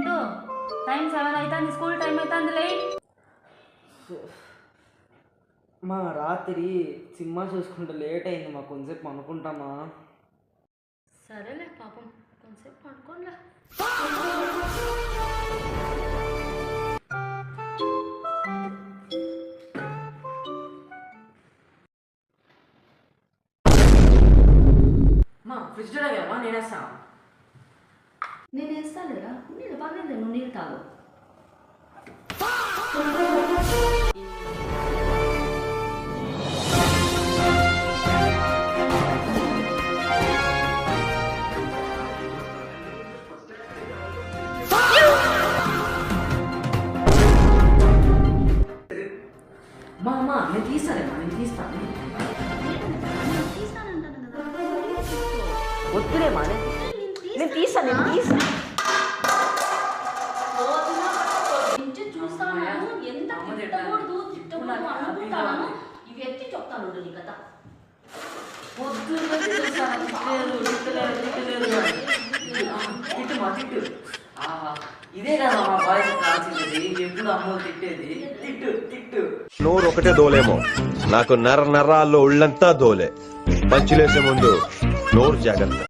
తింటూ టైం 7 అవుతుంది, school time అవుతుంది, లేట్. మా రాత్రి సినిమా చూసుకుంటే లేట్ అయింది, మా కొంచెంసేపు అనుకుంటామా? సరేలే పాపం, కొంచెంసేపు పడుకోనిలే. మా ఫ్రిడ్జ్ కదా నేను వేస్తాను. నేను వేస్తానురా, నేను పర్లేదు, నువ్వు నీళ్ళు తాగు. మా నేను తీస్తానేమా, నేను తీస్తాను. వద్దులేమా, నేను తీస్తాను, నేను తీస్తాను. చూస్తాను ఎంత తిట్టకూడదు తిట్టకూడదు అనుకుంటాను, ఇవి ఎత్తి చెప్తాను నీ కథ. పొద్దున్న చూస్తాను, తిట్టు. ఇదే కదా మా బాయ్స్ కాల్సింది, ఎప్పుడు అమ్మ తిట్టేది. తిట్టు. నోరు ఒకటే దోలేమో, నాకు నరాల్లో ఉళ్ళంతా దోలే. పంచులేసే ముందు నోరు జాగ్రత్త.